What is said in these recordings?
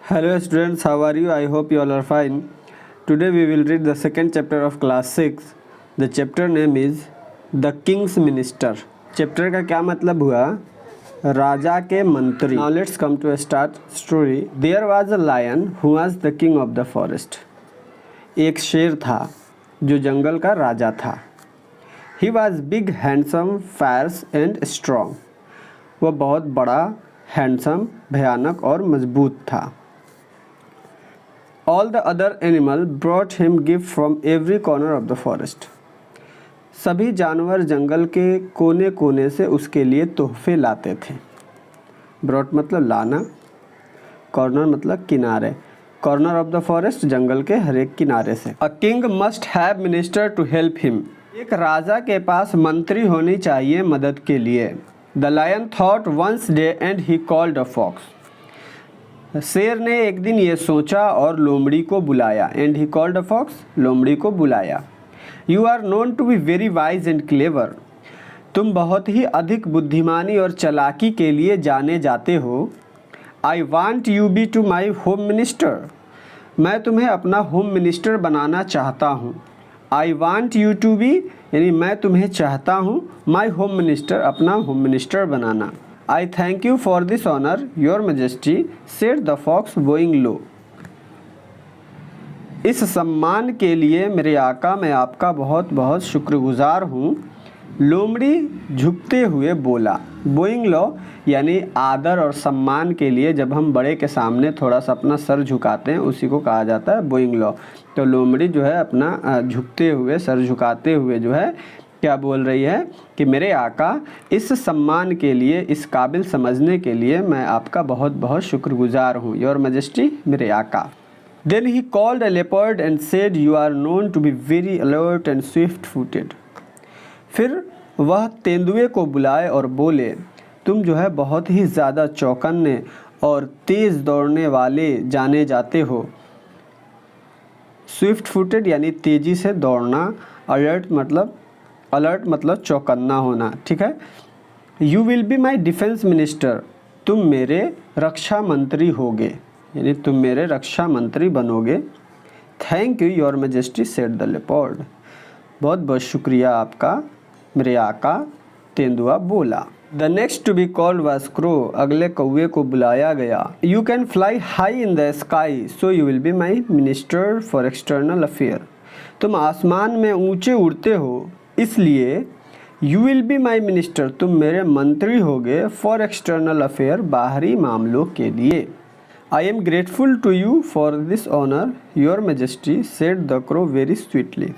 Hello students, how are you? I hope you all are fine. Today we will read the second chapter of class 6. The chapter name is The King's Minister. Chapter का क्या मतलब हुआ? राजा के मंत्री. Now let's come to a start story. There was a lion who was the king of the forest. एक शेर था जो जंगल का राजा था. He was big, handsome, fierce and strong. वह बहुत बड़ा, हैंडसम, भयानक और मजबूत था. All the other animals brought him gifts from every corner of the forest. सभी जानवर जंगल के कोने कोने से उसके लिए तोहफे लाते थे. Brought मतलब लाना, corner मतलब किनारे. Corner of the forest जंगल के हर एक किनारे से. A king must have minister to help him. एक राजा के पास मंत्री होनी चाहिए मदद के लिए. The lion thought one day and he called a fox. शेर ने एक दिन ये सोचा और लोमड़ी को बुलाया. And he called a fox, लोमड़ी को बुलाया. You are known to be very wise and clever. तुम बहुत ही अधिक बुद्धिमानी और चालाकी के लिए जाने जाते हो. I want you be to my home minister. मैं तुम्हें अपना होम मिनिस्टर बनाना चाहता हूँ. I want you to be यानी मैं तुम्हें चाहता हूँ माई होम मिनिस्टर, अपना होम मिनिस्टर बनाना. I thank you for this honor, your majesty, said the fox bowing low. इस सम्मान के लिए मेरे आका मैं आपका बहुत बहुत शुक्रगुजार हूँ. लोमड़ी झुकते हुए बोला. बोइंग लो यानी आदर और सम्मान के लिए जब हम बड़े के सामने थोड़ा सा अपना सर झुकाते हैं उसी को कहा जाता है बोइंग लो. तो लोमड़ी जो है अपना झुकते हुए, सर झुकाते हुए जो है क्या बोल रही है कि मेरे आका इस सम्मान के लिए, इस काबिल समझने के लिए मैं आपका बहुत बहुत शुक्रगुजार हूँ. योर मैजेस्टी, मेरे आका. Then he called a leopard and said you are known to be very alert and swift footed. फिर वह तेंदुए को बुलाए और बोले तुम जो है बहुत ही ज़्यादा चौकन्ने और तेज़ दौड़ने वाले जाने जाते हो. स्विफ्ट फुटेड यानी तेज़ी से दौड़ना. अलर्ट मतलब चौकन्ना होना. ठीक है. You will be my defence minister. तुम मेरे रक्षा मंत्री होगे यानी तुम मेरे रक्षा मंत्री बनोगे. Thank you your majesty, said the leopard. बहुत बहुत शुक्रिया आपका मेरे आका, तेंदुआ बोला. The next to be called was crow. अगले कौवे को बुलाया गया. You can fly high in the sky so you will be my minister for external affair. तुम आसमान में ऊंचे उड़ते हो इसलिए you will be my minister, तुम मेरे मंत्री होगे फॉर एक्सटर्नल अफेयर, बाहरी मामलों के लिए. I am grateful to you for this honour your majesty, said the crow very sweetly.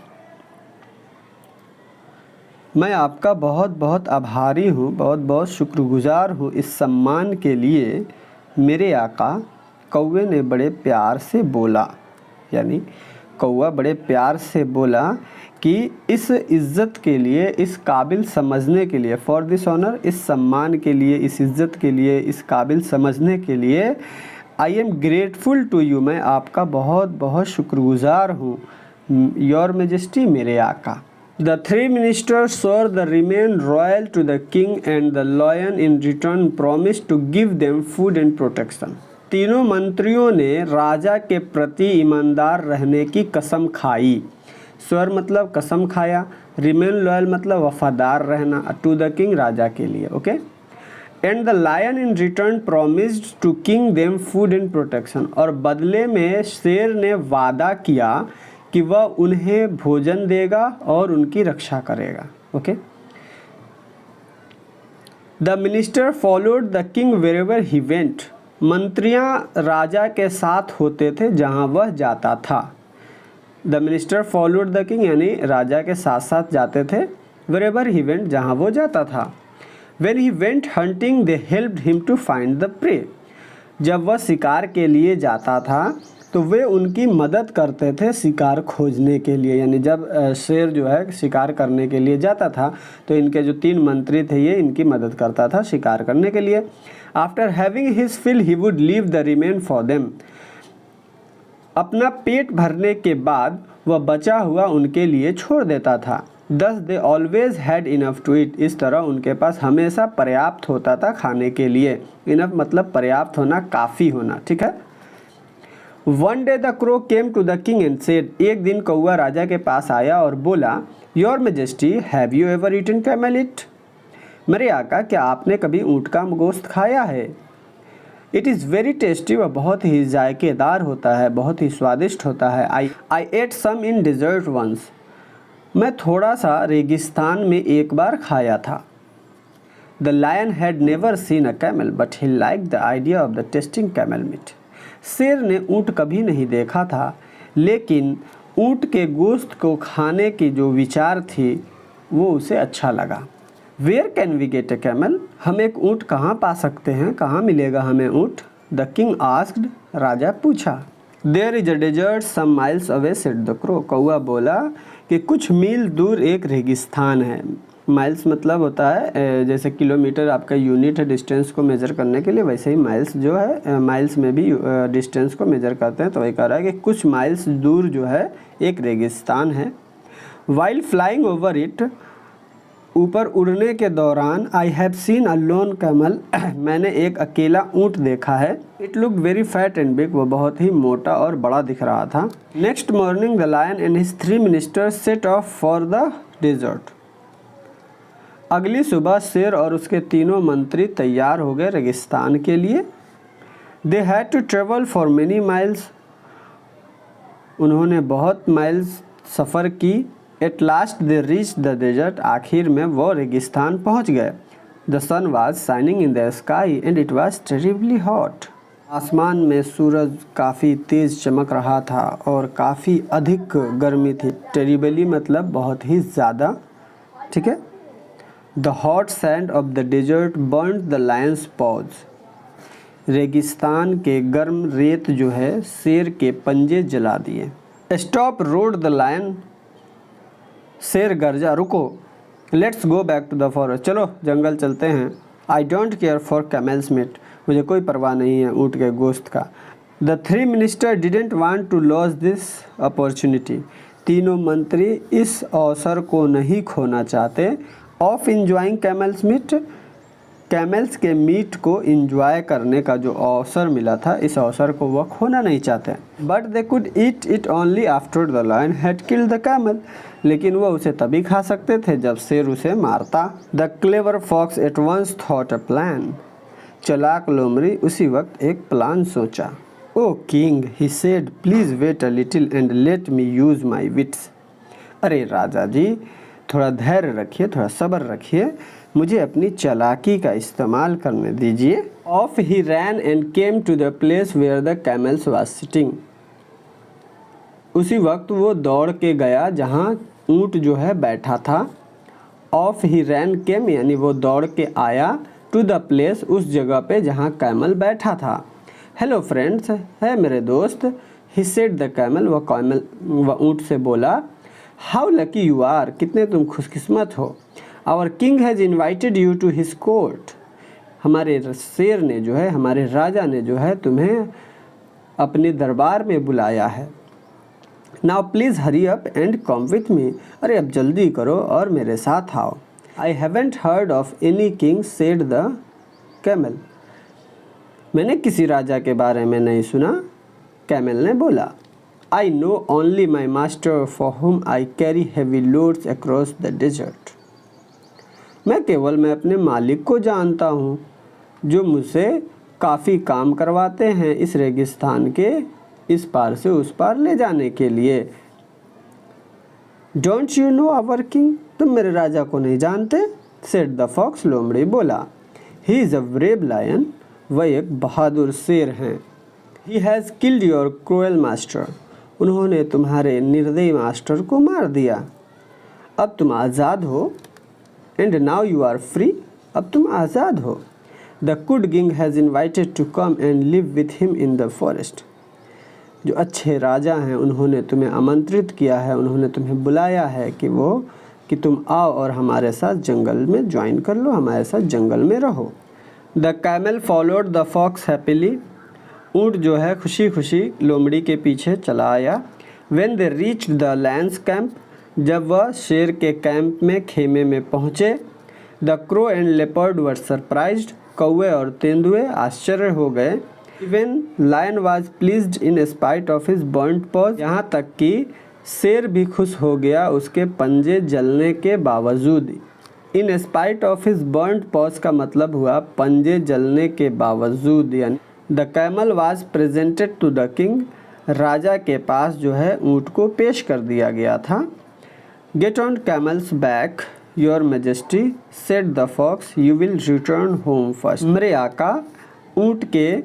मैं आपका बहुत बहुत आभारी हूँ, बहुत बहुत शुक्रगुजार हूँ इस सम्मान के लिए मेरे आका. कौवे ने बड़े प्यार से बोला यानी कौवा बड़े प्यार से बोला कि इस इज़्ज़त के लिए, इस काबिल समझने के लिए, फॉर दिस ऑनर, इस सम्मान के लिए, इस इज़्ज़त के लिए, इस काबिल समझने के लिए I am grateful to you, मैं आपका बहुत बहुत शुक्रगुजार हूँ योर मैजेस्टी, मेरे आका. The three ministers swore the remain royal to the king and the lion in return promised to give them food and protection. तीनों मंत्रियों ने राजा के प्रति ईमानदार रहने की कसम खाई. स्वर मतलब कसम खाया. रिमेन लॉयल मतलब वफादार रहना. टू द किंग, राजा के लिए. Okay. And the lion in return promised to king them food and protection. और बदले में शेर ने वादा किया कि वह उन्हें भोजन देगा और उनकी रक्षा करेगा. Okay. The minister followed the king wherever he went. मंत्रियां राजा के साथ होते थे जहां वह जाता था. The minister followed the king यानी राजा के साथ साथ जाते थे. वेरेवर ही वेंट, जहां वो जाता था. When he went hunting they helped him to find the prey. जब वह शिकार के लिए जाता था तो वे उनकी मदद करते थे शिकार खोजने के लिए. यानी जब शेर जो है शिकार करने के लिए जाता था तो इनके जो तीन मंत्री थे ये इनकी मदद करता था शिकार करने के लिए. After having his fill he would leave the remain for them. अपना पेट भरने के बाद वह बचा हुआ उनके लिए छोड़ देता था. Thus they always had enough to eat. इस तरह उनके पास हमेशा पर्याप्त होता था खाने के लिए. इनफ मतलब पर्याप्त होना, काफ़ी होना. ठीक है. One day the crow came to the king and said, एक दिन कौआ राजा के पास आया और बोला, your majesty have you ever eaten camel it, मेरे आका क्या आपने कभी ऊँट का गोश्त खाया है? इट इज़ वेरी टेस्टी, वह बहुत ही जायकेदार होता है, बहुत ही स्वादिष्ट होता है। I ate some in desert once, मैं थोड़ा सा रेगिस्तान में एक बार खाया था। The lion had never seen a camel but he like the idea of the testing camel meat, शेर ने ऊँट कभी नहीं देखा था, लेकिन ऊँट के गोश्त को खाने की जो विचार थी वो उसे अच्छा लगा। Where can we get a camel, हम एक ऊँट कहाँ पा सकते हैं, कहाँ मिलेगा हमें ऊँट? द किंग आस्क्ड, राजा पूछा। There is a desert some miles away said the crow, कौआ बोला कि कुछ मील दूर एक रेगिस्तान है। माइल्स मतलब होता है जैसे किलोमीटर आपका यूनिट है डिस्टेंस को मेज़र करने के लिए, वैसे ही माइल्स जो है माइल्स में भी डिस्टेंस को मेज़र करते हैं। तो वही कह रहा है कि कुछ माइल्स दूर जो है एक रेगिस्तान है। वाइल फ्लाइंग ओवर इट, ऊपर उड़ने के दौरान, I have seen a lone camel, मैंने एक अकेला ऊँट देखा है। It look very fat and big, वो बहुत ही मोटा और बड़ा दिख रहा था। Next morning the lion and his 3 ministers set off for the desert, अगली सुबह शेर और उसके तीनों मंत्री तैयार हो गए रेगिस्तान के लिए। They had to travel for many miles, उन्होंने बहुत माइल्स सफ़र की। At last they reach the desert, आखिर में वो रेगिस्तान पहुंच गए। The sun was shining in the sky and it was terribly hot, आसमान में सूरज काफ़ी तेज़ चमक रहा था और काफ़ी अधिक गर्मी थी। टेरिबली मतलब बहुत ही ज़्यादा, ठीक है। The hot sand of the desert burned the lion's paws, रेगिस्तान के गर्म रेत जो है शेर के पंजे जला दिए। स्टॉप रोड द लायन, शेर गरजा, रुको। Let's go back to the forest, चलो जंगल चलते हैं। I don't care for camel's meat, मुझे कोई परवाह नहीं है ऊँट के गोश्त का। The 3 minister didn't want to lose this opportunity, तीनों मंत्री इस अवसर को नहीं खोना चाहते। Of enjoying camel's meat, camels के मीट को इंजॉय करने का जो अवसर मिला था, इस अवसर को वह खोना नहीं चाहते। But they could eat it only after the lion had killed the camel, लेकिन वह उसे तभी खा सकते थे जब शेर उसे मारता। The clever fox at once thought a plan, चालाक लोमड़ी उसी वक्त एक प्लान सोचा। Oh king, he said, please wait a little and let me use my wits, अरे राजा जी थोड़ा धैर्य रखिए, थोड़ा सब्र रखिए, मुझे अपनी चालाकी का इस्तेमाल करने दीजिए। Off he ran and came to the place where the camels was sitting, उसी वक्त वो दौड़ के गया जहाँ ऊँट जो है बैठा था। ऑफ ही रैन केम यानी वो दौड़ के आया, टू द प्लेस उस जगह पे जहाँ कैमल बैठा था। हेलो फ्रेंड्स, है मेरे दोस्त। ही सेड द कैमल, वह ऊँट से बोला। हाउ लकी यू आर, कितने तुम खुशकिस्मत हो। Our king has invited you to his court, हमारे शेर ने जो है, हमारे राजा ने जो है तुम्हें अपने दरबार में बुलाया है। Now please hurry up and come with me, अरे अब जल्दी करो और मेरे साथ आओ। I haven't heard of any king said the camel, मैंने किसी राजा के बारे में नहीं सुना, कैमल ने बोला। I know only my master for whom I carry heavy loads across the desert, मैं अपने मालिक को जानता हूँ जो मुझसे काफ़ी काम करवाते हैं इस रेगिस्तान के इस पार से उस पार ले जाने के लिए। Don't you know our king, तुम मेरे राजा को नहीं जानते, said the fox, लोमड़ी बोला। He is a brave lion, वह एक बहादुर शेर हैं। He has killed your cruel master, उन्होंने तुम्हारे निर्दयी मास्टर को मार दिया। अब तुम आज़ाद हो। And now you are free, अब तुम आज़ाद हो। The good king has invited to come and live with him in the forest, जो अच्छे राजा हैं उन्होंने तुम्हें आमंत्रित किया है, उन्होंने तुम्हें बुलाया है कि तुम आओ और हमारे साथ जंगल में ज्वाइन कर लो, हमारे साथ जंगल में रहो। The camel followed the fox happily, ऊँट जो है खुशी खुशी लोमड़ी के पीछे चला आया। When they reached the lion's camp, जब वह शेर के कैंप में खेमे में पहुँचे। The crow and leopard were surprised, कौवे और तेंदुए आश्चर्य हो गए। Even lion was pleased in spite of his burned paws, यहाँ तक कि शेर भी खुश हो गया उसके पंजे जलने के बावजूद। In spite of his burned paws का मतलब हुआ पंजे जलने के बावजूद, यानी the camel was presented to the king, राजा के पास जो है ऊँट को पेश कर दिया गया था। Get on camel's back your majesty said the fox, you will return home first. मेरे आका ऊँट के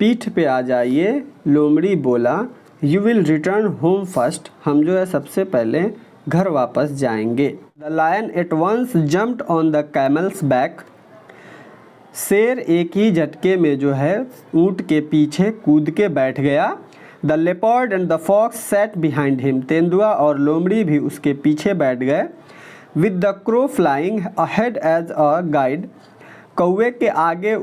पीठ पे आ जाइए, लोमड़ी बोला। You will return home first, हम जो है सबसे पहले घर वापस जाएंगे। The lion at once jumped on the camel's back, शेर एक ही झटके में जो है ऊँट के पीछे कूद के बैठ गया। The leopard and the fox sat behind him, तेंदुआ और लोमड़ी भी उसके पीछे बैठ गए। With the crow flying ahead as a guide, कौवे के आगे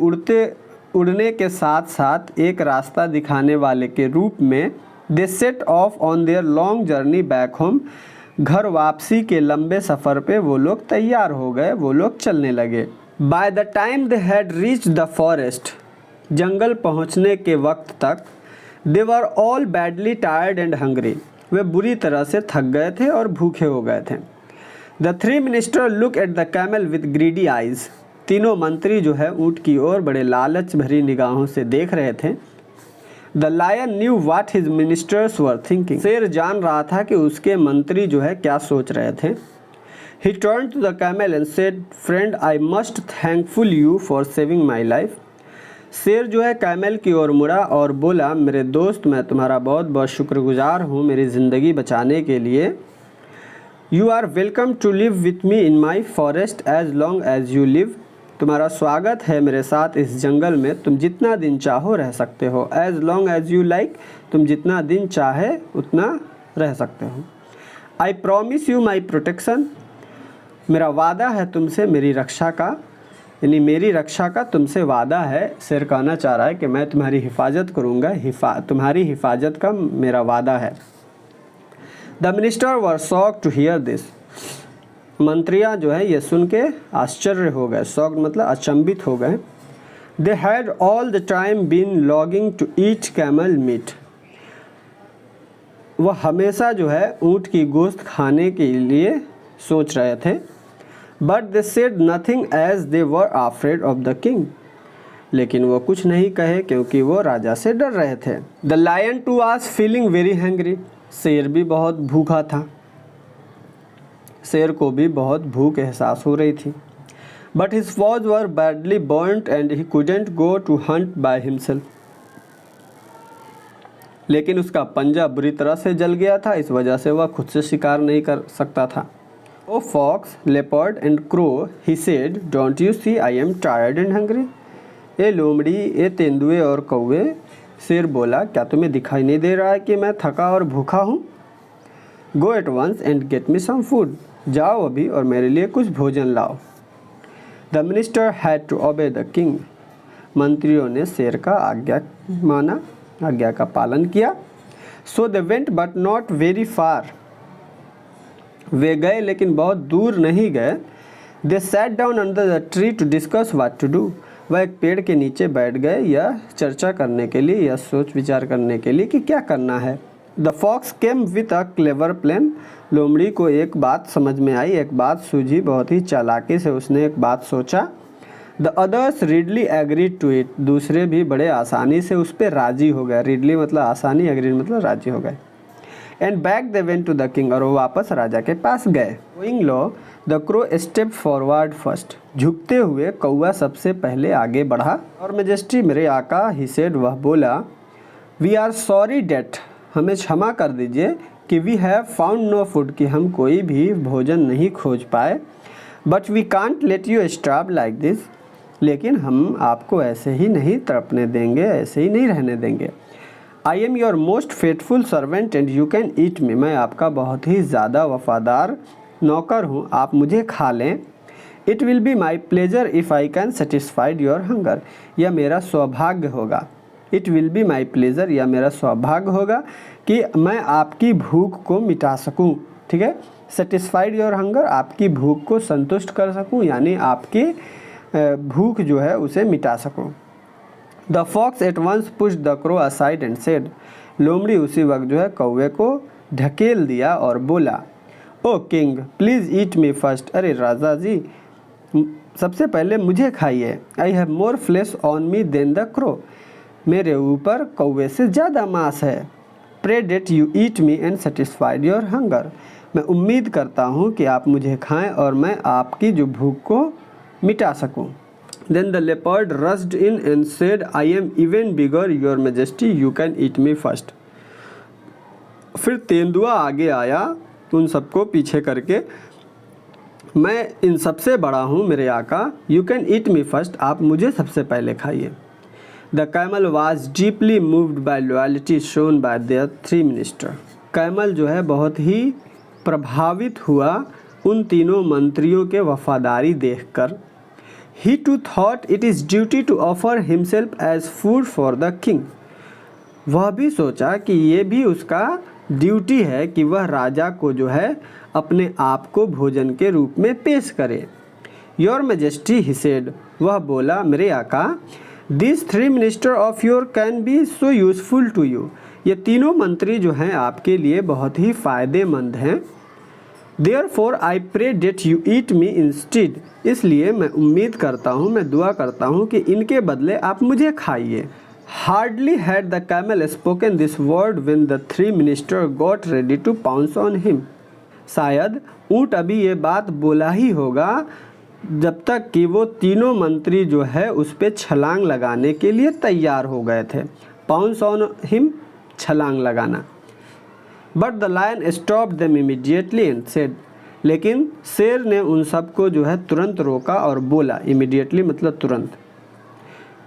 उड़ने के साथ साथ एक रास्ता दिखाने वाले के रूप में। They set off on their long journey back home, घर वापसी के लंबे सफ़र पे वो लोग तैयार हो गए, वो लोग चलने लगे। By the time they had reached the forest, जंगल पहुंचने के वक्त तक they were all badly tired and hungry, वे बुरी तरह से थक गए थे और भूखे हो गए थे। The three minister look at the camel with greedy eyes, तीनों मंत्री जो है ऊँट की ओर बड़े लालच भरी निगाहों से देख रहे थे। The lion knew what his ministers were thinking, शेर जान रहा था कि उसके मंत्री जो है क्या सोच रहे थे। He turn to the camel and said, friend I must thankful you for saving my life. शेर जो है कैमल की ओर मुड़ा और बोला, मेरे दोस्त मैं तुम्हारा बहुत बहुत शुक्रगुजार हूँ मेरी ज़िंदगी बचाने के लिए। You are welcome to live with me in my forest as long as you live, तुम्हारा स्वागत है मेरे साथ इस जंगल में, तुम जितना दिन चाहो रह सकते हो। As long as you like, तुम जितना दिन चाहे उतना रह सकते हो। I promise you my protection, मेरा वादा है तुमसे मेरी रक्षा का, यानी मेरी रक्षा का तुमसे वादा है। शेर कहना चाह रहा है कि मैं तुम्हारी हिफाजत करूँगा, तुम्हारी हिफाजत का मेरा वादा है। The minister were shocked to hear this, मंत्रियाँ जो है ये सुन के आश्चर्य हो गए, शॉक्ड मतलब अचंभित हो गए। They had all the time been longing to eat camel meat, वह हमेशा जो है ऊँट की गोश्त खाने के लिए सोच रहे थे। But they said nothing as they were afraid of the king, लेकिन वो कुछ नहीं कहे क्योंकि वो राजा से डर रहे थे। The lion too was feeling very hungry, शेर भी बहुत भूखा था, शेर को भी बहुत भूख एहसास हो रही थी। But his paws were badly burned and he couldn't go to hunt by himself, लेकिन उसका पंजा बुरी तरह से जल गया था, इस वजह से वह खुद से शिकार नहीं कर सकता था। Oh fox, leopard and crow, he said, don't you see I am tired and hungry. ए लोमड़ी, ए तेंदुए और कौवे, शेर बोला, क्या तुम्हें दिखाई नहीं दे रहा है कि मैं थका और भूखा हूँ। Go at once and get me some food, जाओ अभी और मेरे लिए कुछ भोजन लाओ। The minister had to obey the king, मंत्रियों ने शेर का आज्ञा माना, आज्ञा का पालन किया। So they went but not very far, वे गए लेकिन बहुत दूर नहीं गए। They sat down under the tree to discuss what to do, वह एक पेड़ के नीचे बैठ गए यह चर्चा करने के लिए, यह सोच विचार करने के लिए कि क्या करना है। The fox came with a clever plan, लोमड़ी को एक बात समझ में आई, एक बात सूझी, बहुत ही चालाकी से उसने एक बात सोचा। The others readily agreed to it, दूसरे भी बड़े आसानी से उस पर राजी हो गए। रीडली मतलब आसानी, एग्रीड मतलब राजी हो गए। And back they went to the king, और वो वापस राजा के पास गए। Going low the crow step forward first, झुकते हुए कौवा सबसे पहले आगे बढ़ा। और मेजेस्टी, मेरे आका, ही सेड, वह बोला, वी आर सॉरी डेट, हमें क्षमा कर दीजिए कि we have found no food, कि हम कोई भी भोजन नहीं खोज पाए। But we can't let you starve like this, लेकिन हम आपको ऐसे ही नहीं तड़पने देंगे, ऐसे ही नहीं रहने देंगे। I am your most faithful servant and you can eat me, मैं आपका बहुत ही ज़्यादा वफादार नौकर हूँ, आप मुझे खा लें। It will be my pleasure if I can satisfied your hunger, यह मेरा सौभाग्य होगा। It will be my pleasure, या मेरा सौभाग्य होगा कि मैं आपकी भूख को मिटा सकूं। ठीक है, सेटिस्फाइड योर हंगर, आपकी भूख को संतुष्ट कर सकूं, यानी आपकी भूख जो है उसे मिटा सकूं। The fox at once push the crow aside and said, लोमड़ी उसी वक्त जो है कौवे को ढकेल दिया और बोला, oh king please eat me first, अरे राजा जी सबसे पहले मुझे खाइए। I have more flesh on me than the crow, मेरे ऊपर कौवे से ज़्यादा मांस है। Pray that you eat me and satisfied your hunger, मैं उम्मीद करता हूँ कि आप मुझे खाएं और मैं आपकी जो भूख को मिटा सकूं। Then the leopard rushed in and said, I am even bigger your majesty, you can eat me first. फिर तेंदुआ आगे आया उन सबको पीछे करके, मैं इन सबसे बड़ा हूँ मेरे आका, you can eat me first, आप मुझे सबसे पहले खाइए। The camel was deeply moved by loyalty shown by there 3 minister, camel जो है बहुत ही प्रभावित हुआ उन तीनों मंत्रियों के वफादारी देखकर। He too thought it is duty to offer himself as food for the king, वह भी सोचा कि ये भी उसका ड्यूटी है कि वह राजा को जो है अपने आप को भोजन के रूप में पेश करे। योर मेजेस्टी ही सेड, वह बोला मेरे आका, this 3 minister of your can be so useful to you, ये तीनों मंत्री जो हैं आपके लिए बहुत ही फ़ायदेमंद हैं। Therefore I pray that you eat me instead, इसलिए मैं उम्मीद करता हूँ, मैं दुआ करता हूँ कि इनके बदले आप मुझे खाइए। Hardly had the camel spoken this word when the 3 minister got ready to pounce on him, शायद ऊँट अभी ये बात बोला ही होगा जब तक कि वो तीनों मंत्री जो है उस पर छलांग लगाने के लिए तैयार हो गए थे। पाउंस ऑन हिम, छलांग लगाना। But the lion stop them immediately and said, लेकिन शेर ने उन सबको जो है तुरंत रोका और बोला, इमीडिएटली मतलब तुरंत,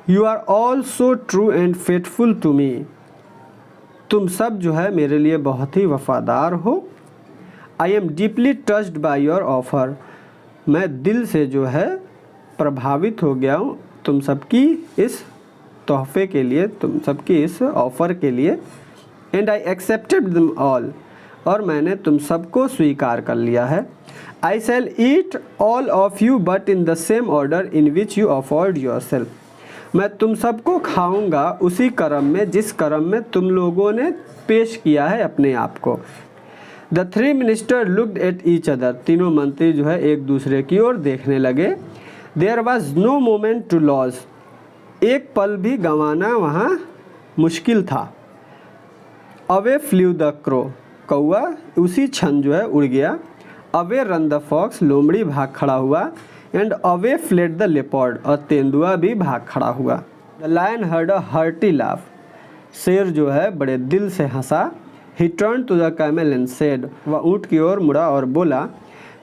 you are all so true and faithful to me, तुम सब जो है मेरे लिए बहुत ही वफादार हो। I am deeply touched by your offer, मैं दिल से जो है प्रभावित हो गया हूँ तुम सबकी इस तोहफे के लिए, तुम सबकी इस ऑफ़र के लिए। And I accepted them all, और मैंने तुम सबको स्वीकार कर लिया है। I shall eat all of you but in the same order in which you offered yourself, मैं तुम सबको खाऊंगा उसी क्रम में जिस क्रम में तुम लोगों ने पेश किया है अपने आप को। The 3 minister looked at each other, तीनों मंत्री जो है एक दूसरे की ओर देखने लगे। There was no moment to lose, एक पल भी गंवाना वहाँ मुश्किल था। अवे फ्ल्यू द क्रो, कौआ उसी क्षण जो है उड़ गया। अवे रन द फॉक्स, लोमड़ी भाग खड़ा हुआ। And away fled the leopard, और तेंदुआ भी भाग खड़ा हुआ। The lion heard a hearty laugh, शेर जो है बड़े दिल से हंसा। He turn to the camel and said, वह ऊँट की ओर मुड़ा और बोला,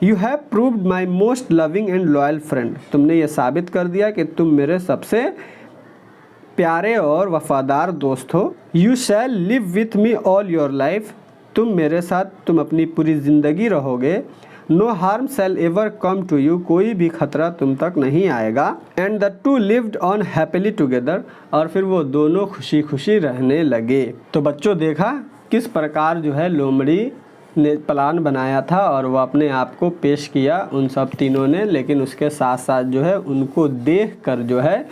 you have proved my most loving and loyal friend, तुमने ये साबित कर दिया कि तुम मेरे सबसे प्यारे और वफादार दोस्त हो। You shall live with me all your life, तुम मेरे साथ तुम अपनी पूरी ज़िंदगी रहोगे। No harm shall ever come to you, कोई भी खतरा तुम तक नहीं आएगा। And the two lived on happily together, और फिर वो दोनों खुशी खुशी रहने लगे। तो बच्चों देखा किस प्रकार जो है लोमड़ी ने प्लान बनाया था और वो अपने आप को पेश किया उन सब तीनों ने, लेकिन उसके साथ साथ जो है उनको देखकर जो है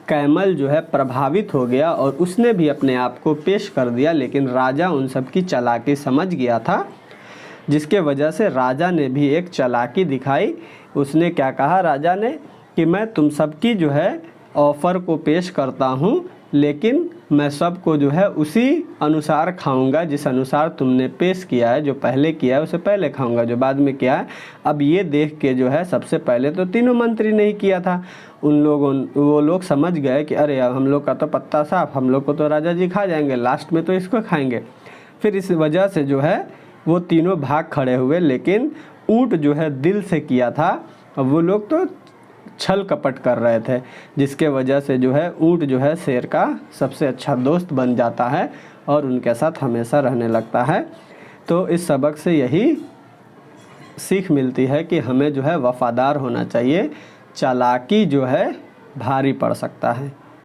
कैमल जो है प्रभावित हो गया और उसने भी अपने आप को पेश कर दिया। लेकिन राजा उन सब की चालाकी समझ गया था, जिसके वजह से राजा ने भी एक चालाकी दिखाई। उसने क्या कहा राजा ने कि मैं तुम सबकी जो है ऑफ़र को पेश करता हूँ, लेकिन मैं सबको जो है उसी अनुसार खाऊंगा जिस अनुसार तुमने पेश किया है। जो पहले किया है उसे पहले खाऊंगा, जो बाद में किया है। अब ये देख के जो है सबसे पहले तो तीनों मंत्री ने ही किया था, वो लोग समझ गए कि अरे अब हम लोग का तो पत्ता साफ, हम लोग को तो राजा जी खा जाएंगे, लास्ट में तो इसको खाएंगे। फिर इस वजह से जो है वो तीनों भाग खड़े हुए। लेकिन ऊँट जो है दिल से किया था, वो लोग तो छल कपट कर रहे थे, जिसके वजह से जो है ऊँट जो है शेर का सबसे अच्छा दोस्त बन जाता है और उनके साथ हमेशा रहने लगता है। तो इस सबक से यही सीख मिलती है कि हमें जो है वफ़ादार होना चाहिए। चालाकी जो है भारी पड़ सकता है।